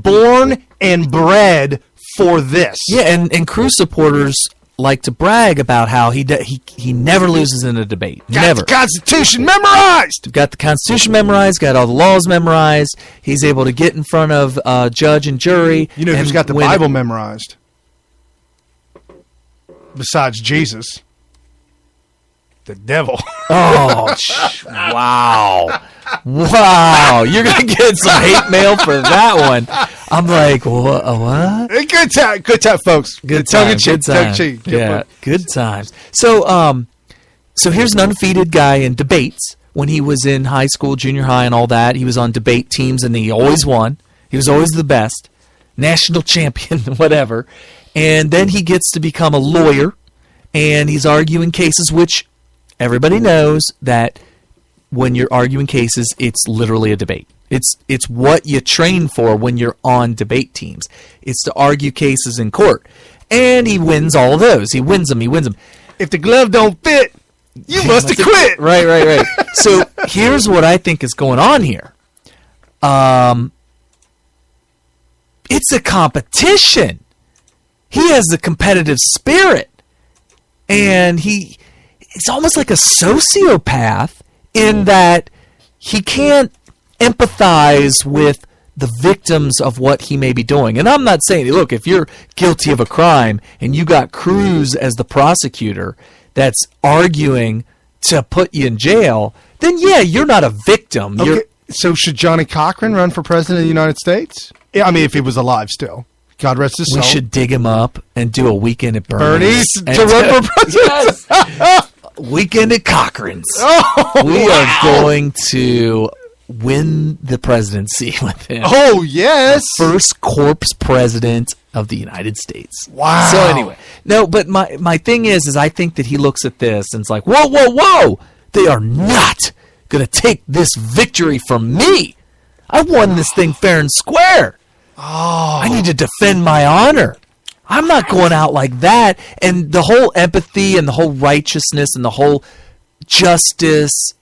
born and bred for this. Yeah, and Cruz supporters like to brag about how he never loses in a debate. Never. Got the Constitution memorized. Got the Constitution memorized, got all the laws memorized. He's able to get in front of judge and jury. You know who's got the Bible memorized? Besides Jesus. The devil. Oh, wow. Wow. You're going to get some hate mail for that one. I'm like, what? Good time, folks. Good times. Yeah, good times. So here's an undefeated guy in debates. When he was in high school, junior high, and all that, he was on debate teams, and he always won. He was always the best. National champion, whatever. And then he gets to become a lawyer, and he's arguing cases, which everybody knows that when you're arguing cases, it's literally a debate. It's what you train for when you're on debate teams. It's to argue cases in court. And he wins all of those. He wins them. If the glove don't fit, you must have quit. Right. So here's what I think is going on here. It's a competition. He has the competitive spirit. And he's almost like a sociopath in that he can't empathize with the victims of what he may be doing. And I'm not saying, look, if you're guilty of a crime and you got Cruz as the prosecutor that's arguing to put you in jail, then yeah, you're not a victim. Okay. So should Johnny Cochran run for president of the United States? I mean, if he was alive still. God rest his soul. We should dig him up and do a weekend at Bernie's to run for president. Yes. Weekend at Cochran's. We are going to win the presidency with him. Oh, yes. The first corpse president of the United States. Wow. So anyway, no, but my thing is I think that he looks at this and it's like, whoa. They are not going to take this victory from me. I won this thing fair and square. Oh. I need to defend my honor. I'm not going out like that. And the whole empathy and the whole righteousness and the whole justice,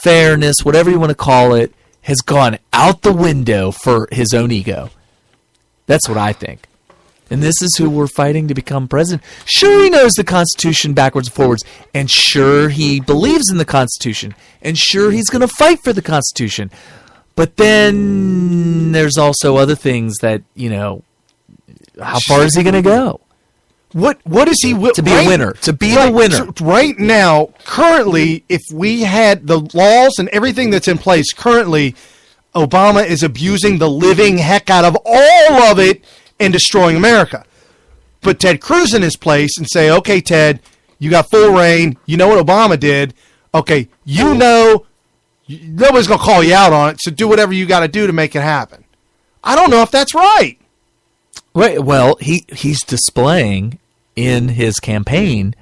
fairness, whatever you want to call it, has gone out the window for his own ego. That's what I think. And this is who we're fighting to become president. Sure, he knows the Constitution backwards and forwards. And sure, he believes in the Constitution. And sure, he's going to fight for the Constitution. But then there's also other things that, how far is he going to go? What is he to be a winner? To be a winner. Right now, currently, if we had the laws and everything that's in place currently, Obama is abusing the living heck out of all of it and destroying America. Put Ted Cruz in his place and say, okay, Ted, you got full reign. You know what Obama did. Okay, nobody's going to call you out on it, so do whatever you got to do to make it happen. I don't know if that's right. Right. Well, he's displaying in his campaign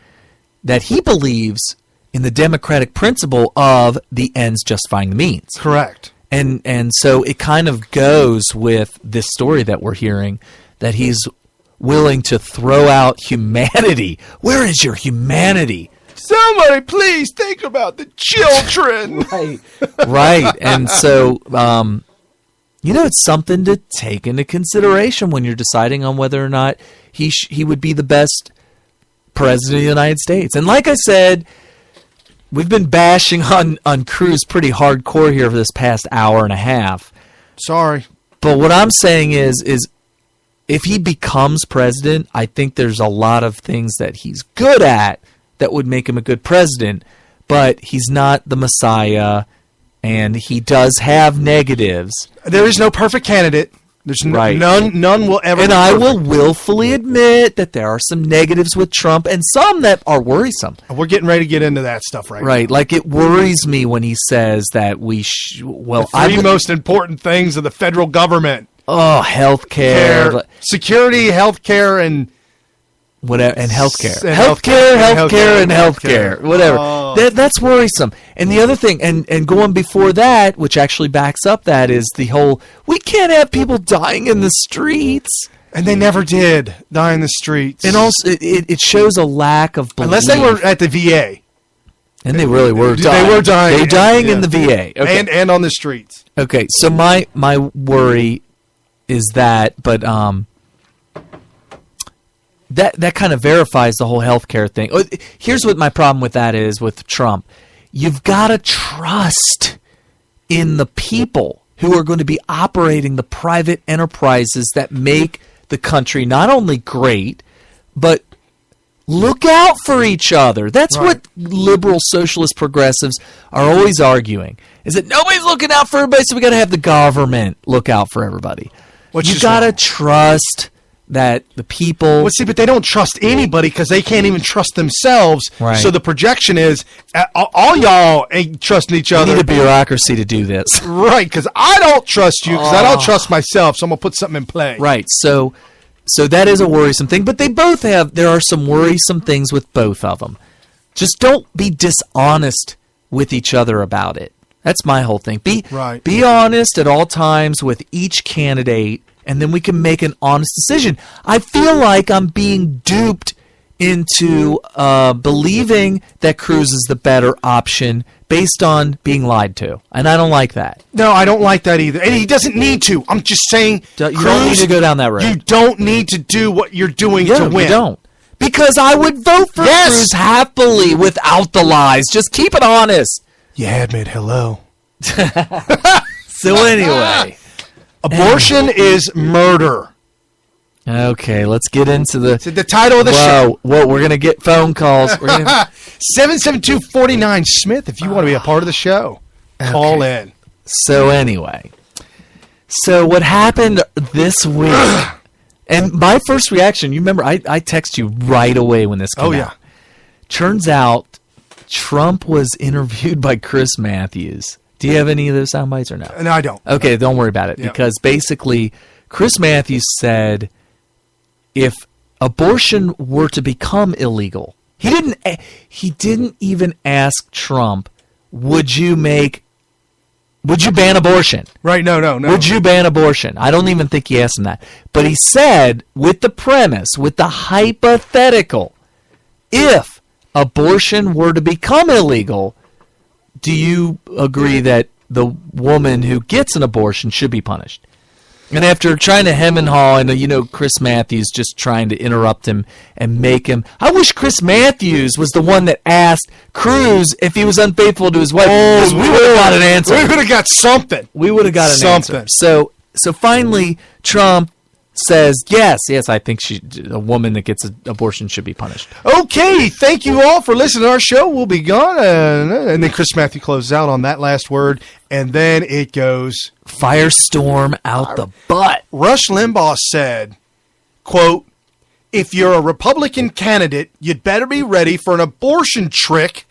that he believes in the democratic principle of the ends justifying the means. Correct. And so it kind of goes with this story that we're hearing, that he's willing to throw out humanity. Where is your humanity? Somebody please think about the children. Right. And so, it's something to take into consideration when you're deciding on whether or not he would be the best president of the United States. And like I said, we've been bashing on Cruz pretty hardcore here for this past hour and a half. Sorry. But what I'm saying is if he becomes president, I think there's a lot of things that he's good at that would make him a good president, but he's not the Messiah, and he does have negatives. There is no perfect candidate. There's none will ever. And I will willfully admit that there are some negatives with Trump and some that are worrisome. We're getting ready to get into that stuff right now. Right, like it worries me when he says that we the three most important things of the federal government. Oh, healthcare, security, healthcare, and whatever, and healthcare, whatever. Oh. That's worrisome. And the other thing, and going before that, which actually backs up that, is the whole we can't have people dying in the streets. And they never did die in the streets. And also, it shows a lack of belief. Unless they were at the VA. And they really were dying. They were dying. They were dying in the VA. Okay. And on the streets. Okay, so my worry is that, but that kind of verifies the whole healthcare thing. Here's what my problem with that is with Trump. You've got to trust in the people who are going to be operating the private enterprises that make the country not only great, but look out for each other. That's what liberal, socialist, progressives are always arguing, is that nobody's looking out for everybody, so we got to have the government look out for everybody. You got to trust that the people... Well, see, but they don't trust anybody because they can't even trust themselves. Right. So the projection is, all y'all ain't trusting each other. We need a bureaucracy to do this. Right, because I don't trust you because I don't trust myself, so I'm going to put something in play. Right, so that is a worrisome thing, but there are some worrisome things with both of them. Just don't be dishonest with each other about it. That's my whole thing. Be honest at all times with each candidate, and then we can make an honest decision. I feel like I'm being duped into believing that Cruz is the better option based on being lied to, and I don't like that. No, I don't like that either. And he doesn't need to. I'm just saying, you don't need to go down that road. You don't need to do what you're doing to win. You don't. Because I would vote for Cruz happily without the lies. Just keep it honest. You had me at hello. So anyway. Abortion is murder. Okay, let's get into the title of the show. Whoa, we're going to get phone calls. 772-49 Smith, if you want to be a part of the show, call in. So anyway, what happened this week, and my first reaction, you remember, I text you right away when this came out. Turns out Trump was interviewed by Chris Matthews. Do you have any of those sound bites or no? No, I don't. Okay, don't worry about it, because basically Chris Matthews said if abortion were to become illegal, he didn't even ask Trump, would you ban abortion? Right, no. Would you ban abortion? I don't even think he asked him that. But he said, with the premise, with the hypothetical, if abortion were to become illegal, do you agree that the woman who gets an abortion should be punished? And after trying to hem and haw, and Chris Matthews just trying to interrupt him and make him... I wish Chris Matthews was the one that asked Cruz if he was unfaithful to his wife. Because we would have got an answer. We would have got something. We would have got an answer. So finally, Trump says, yes, I think a woman that gets an abortion should be punished. Okay, thank you all for listening to our show. We'll be gone. And then Chris Matthews closes out on that last word, and then it goes... Firestorm out the butt. Rush Limbaugh said, quote, if you're a Republican candidate, you'd better be ready for an abortion trick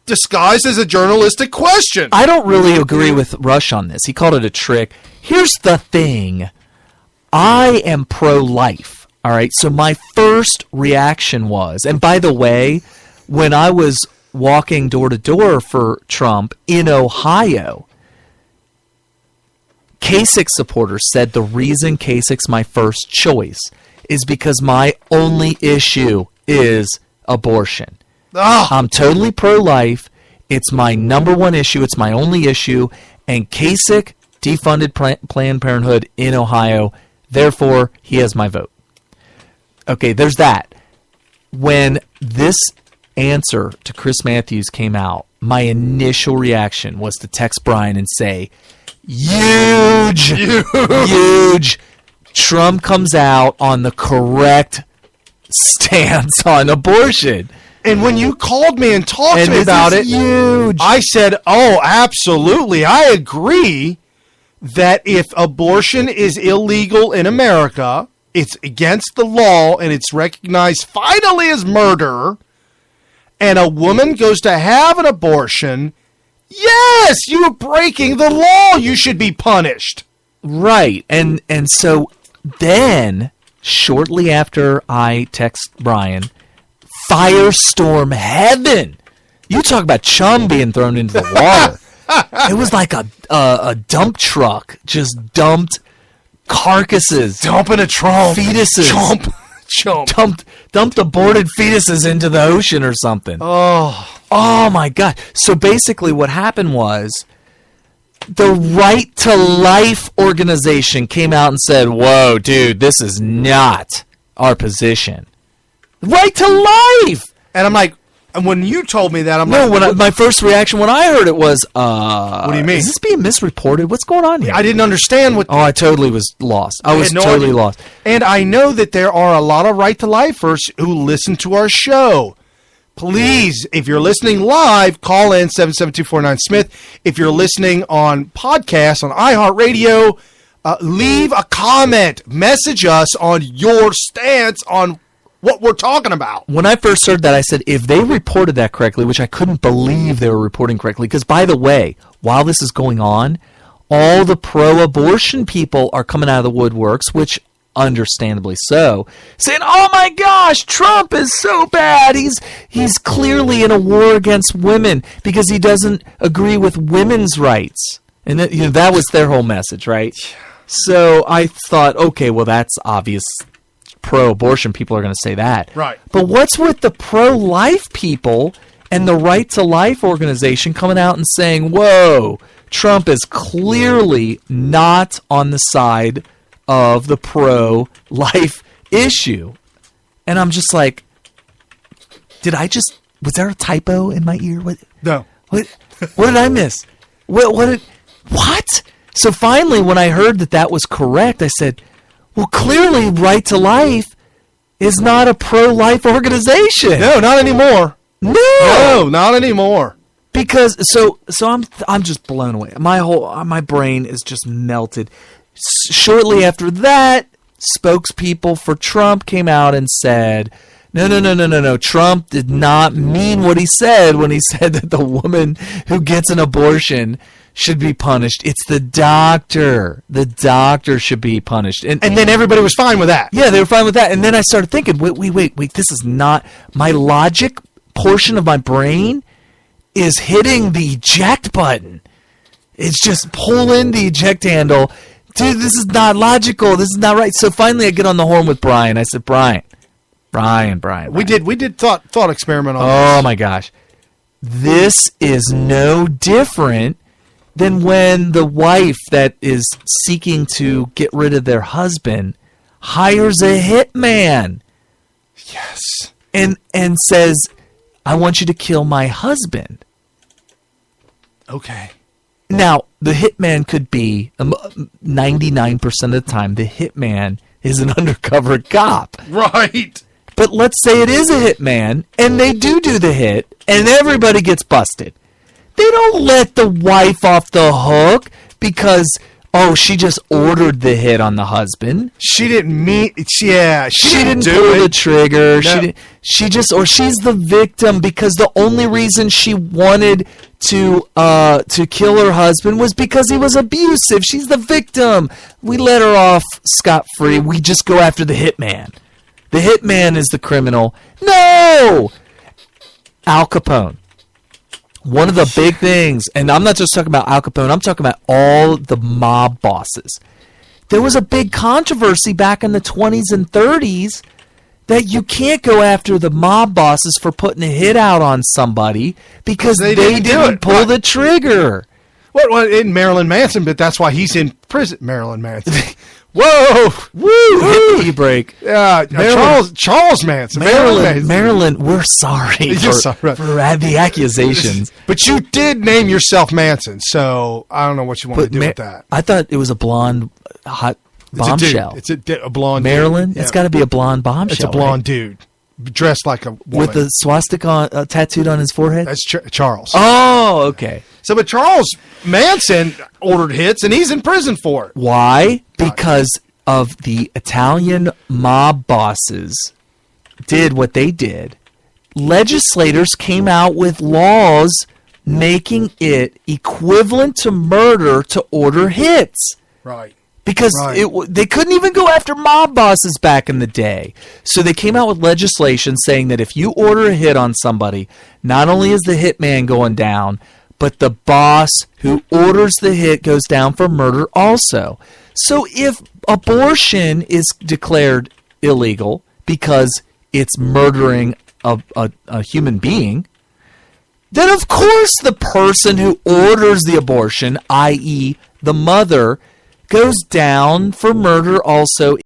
disguised as a journalistic question. I don't really agree with Rush on this. He called it a trick. Here's the thing. I am pro-life, all right? So my first reaction was, and by the way, when I was walking door to door for Trump in Ohio, Kasich supporters said the reason Kasich's my first choice is because my only issue is abortion. I'm totally pro-life. It's my number one issue. It's my only issue. And Kasich defunded Planned Parenthood in Ohio. Therefore, he has my vote. Okay, there's that. When this answer to Chris Matthews came out, my initial reaction was to text Brian and say, huge. Trump comes out on the correct stance on abortion. And when you called me and talked to me about it, huge. I said, oh, absolutely. I agree that if abortion is illegal in America, it's against the law and it's recognized finally as murder, and a woman goes to have an abortion, yes, you are breaking the law. You should be punished. Right. And so then, shortly after I text Brian, firestorm heaven. You talk about chum being thrown into the water. It was like a dump truck just dumped carcasses. Dumping a trump. Fetuses. Chump. Dumped aborted fetuses into the ocean or something. Oh my God. So basically what happened was the Right to Life organization came out and said, whoa, dude, this is not our position. Right to life! And I'm like, and when you told me that, I'm my first reaction when I heard it was, what do you mean? Is this being misreported? What's going on here? I didn't understand what... Oh, I totally was lost. I was totally lost. And I know that there are a lot of Right to Lifers who listen to our show. Please, if you're listening live, call in 77249-SMITH. If you're listening on podcast, on iHeartRadio, leave a comment. Message us on your stance on what we're talking about. When I first heard that, I said, if they reported that correctly, which I couldn't believe they were reporting correctly, because, by the way, while this is going on, all the pro-abortion people are coming out of the woodworks, which understandably so, saying, oh my gosh, Trump is so bad. He's clearly in a war against women because he doesn't agree with women's rights. And that was their whole message, right? So I thought, okay, well, that's obvious. Pro-abortion people are going to say that. Right. But what's with the pro-life people and the Right to Life organization coming out and saying, whoa, Trump is clearly not on the side of the pro-life issue? And I'm just like, was there a typo in my ear? No. What did I miss? What? So finally, when I heard that was correct, I said, well, clearly Right to Life is not a pro-life organization. No, not anymore. No, not anymore. Because so I'm just blown away. My brain is just melted. Shortly after that, spokespeople for Trump came out and said, no. Trump did not mean what he said when he said that the woman who gets an abortion should be punished. It's the doctor. The doctor should be punished. And then everybody was fine with that. Yeah, they were fine with that. And then I started thinking, wait, this is not... My logic portion of my brain is hitting the eject button. It's just pulling the eject handle. Dude, this is not logical. This is not right. So finally I get on the horn with Brian. I said, Brian. We did thought experiment on this. Oh my gosh. This is no different than when the wife that is seeking to get rid of their husband hires a hitman. Yes. And says, I want you to kill my husband. Okay. Now, the hitman could be 99% of the time, the hitman is an undercover cop. Right. But let's say it is a hitman, and they do the hit, and everybody gets busted. They don't let the wife off the hook because, she just ordered the hit on the husband. She didn't mean, she didn't pull the trigger. No. She's the victim because the only reason she wanted to kill her husband was because he was abusive. She's the victim. We let her off scot-free. We just go after the hitman. The hitman is the criminal. No! Al Capone. One of the big things, and I'm not just talking about Al Capone, I'm talking about all the mob bosses. There was a big controversy back in the 20s and 30s that you can't go after the mob bosses for putting a hit out on somebody because they didn't pull the trigger. Well, in Marilyn Manson, but that's why he's in prison. Marilyn Manson. Whoa! Woo! Hit the e-brake. Charles Manson. Marilyn, we're sorry for the accusations. But you did name yourself Manson, so I don't know what you want to do with that. I thought it was a blonde, hot bombshell. It's a blonde Marilyn? dude. Yeah. It's got to be a blonde bombshell. It's a blonde dude. Dressed like a woman. With the swastika tattooed on his forehead? That's Charles. Oh, okay. So, but Charles Manson ordered hits, and he's in prison for it. Why? Because of the Italian mob bosses did what they did. Legislators came out with laws making it equivalent to murder to order hits. Right. Because they couldn't even go after mob bosses back in the day. So they came out with legislation saying that if you order a hit on somebody, not only is the hitman going down, but the boss who orders the hit goes down for murder also. So if abortion is declared illegal because it's murdering a human being, then of course the person who orders the abortion, i.e. the mother, goes down for murder also.